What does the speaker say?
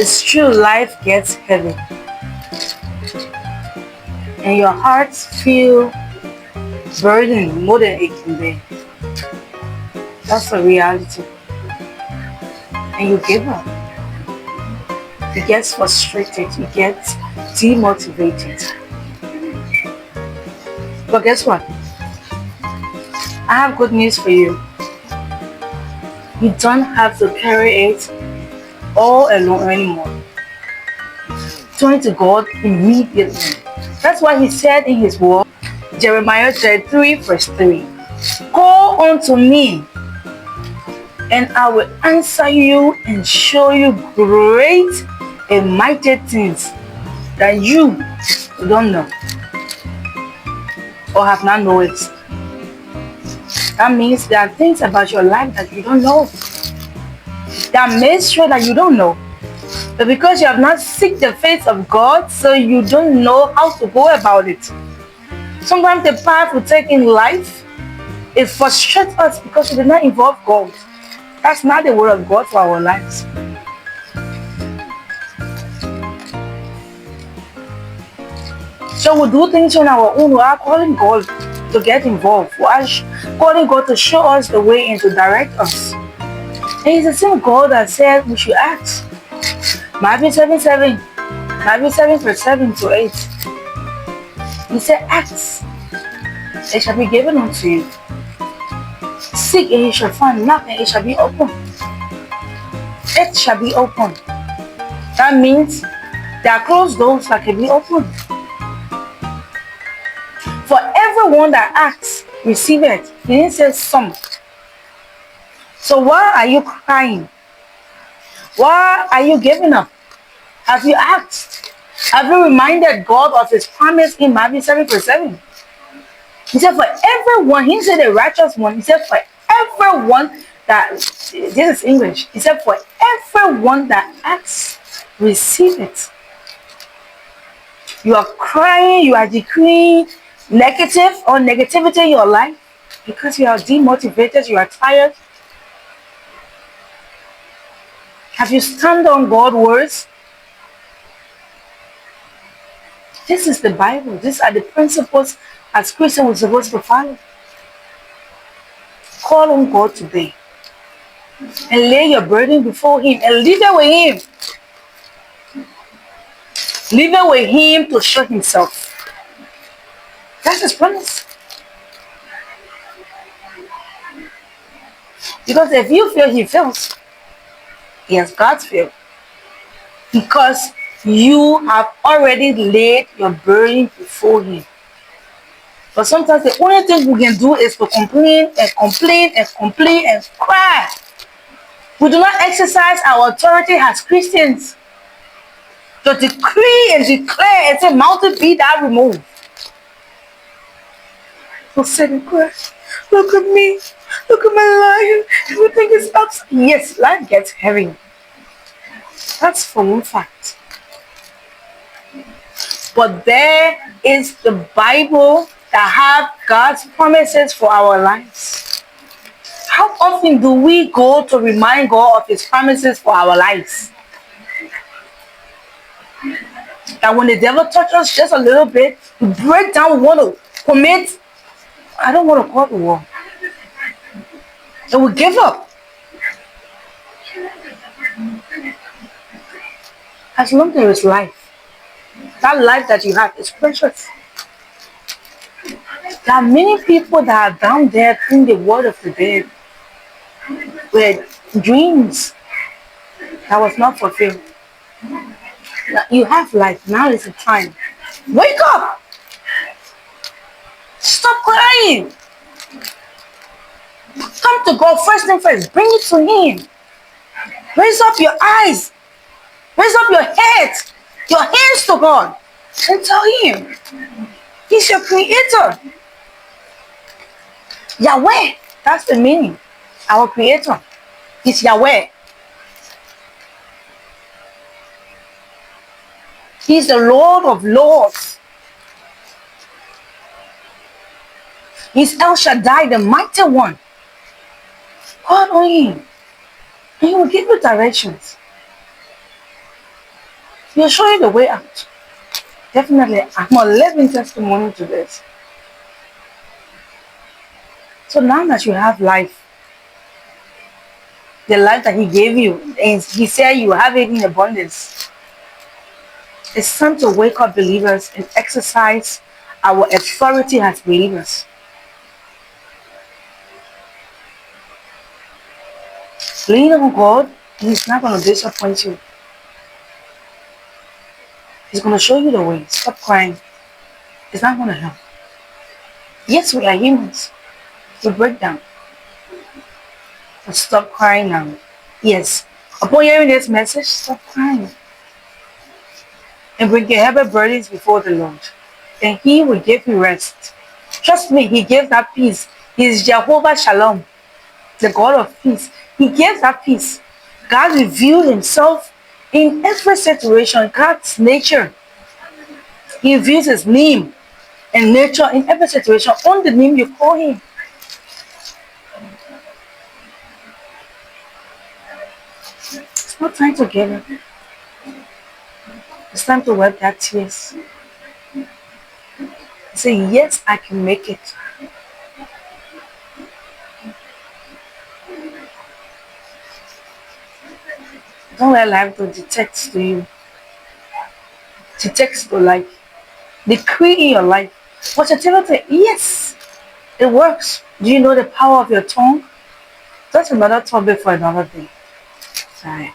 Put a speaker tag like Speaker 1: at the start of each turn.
Speaker 1: It's true, life gets heavy and your hearts feel burdened more than it can bear. That's the reality. And you give up. You get frustrated. You get demotivated. But guess what? I have good news for you. You don't have to carry it all alone anymore. Turn to God immediately. That's why he said in his word, Jeremiah 33 verse 3, call unto me and I will answer you and show you great and mighty things that you don't know or have not known it. That means there are things about your life that you don't know. There are mysteries that you don't know. But because you have not seek the face of God, so you don't know how to go about it. Sometimes the path we take in life, it frustrates us because it did not involve God. That's not the word of God for our lives. So we do things on our own. We are calling God to get involved. We are calling God to show us the way and to direct us. And it's the same God that said we should ask. Matthew 7:7. Matthew 7 verse 7 to 8. He said, ask, it shall be given unto you. Seek and you shall find. Knock and it shall be open. It shall be open. That means there are closed doors that can be opened. For everyone that asks, receive it. He didn't say some. So why are you crying? Why are you giving up? Have you asked? Have you reminded God of his promise in Matthew 7 verse 7? He said for everyone, he said the righteous one, he said for everyone that, this is English, he said for everyone that asks, receive it. You are crying, you are decreeing negative or negativity in your life because you are demotivated, you are tired. Have you stand on God's words? This is the Bible. These are the principles as Christians we're supposed to follow. Call on God today and lay your burden before him and leave it with him. Leave it with him to show himself. That's his promise. Because if you fail, he fails. Yes, God's fail. Because you have already laid your burden before him. But sometimes the only thing we can do is to complain and complain and complain and cry. We do not exercise our authority as Christians to decree and declare and say, mountain be thou removed. We'll sit and cry. Look at me. Look at my life. Everything is upside. Yes, life gets heavy. That's for one fact. But there is the Bible that have God's promises for our lives. How often do we go to remind God of his promises for our lives? That when the devil touches us just a little bit, we break down, we want to commit, I don't want to call the war. And we give up. As long as there is life, that life that you have is precious. There are many people that are down there in the world of the dead with dreams that was not fulfilled. You have life. Now is the time. Wake up! Stop crying! Come to God first and first. Bring it to him. Raise up your eyes. Raise up your head. Your hands to God. And tell him. He's your creator. Yahweh. That's the meaning. Our creator. He's Yahweh. He's the Lord of Lords. He's El Shaddai, the mighty one. Call on him. And he will give you directions. He'll show you the way out. Definitely, I'm a living testimony to this. So now that you have life, the life that He gave you, and He said you have it in abundance, it's time to wake up, believers, and exercise our authority as believers. Lean on God, and He's not going to disappoint you. He's going to show you the way. Stop crying. It's not going to help. Yes, we are humans. We break down. But stop crying now. Yes. Upon hearing this message, stop crying. And bring your heavy burdens before the Lord. And He will give you rest. Trust me, He gives that peace. He is Jehovah Shalom, the God of peace. He gives that peace. God revealed Himself in every situation. God's nature. He reveals His name and nature in every situation. On the name you call Him. It's not time to give up. It's time to wipe that tears. Say, yes, I can make it. Don't let life to detect to you. Detect to life. Decree in your life. Positivity, yes, it works. Do you know the power of your tongue? That's another topic for another day. All right.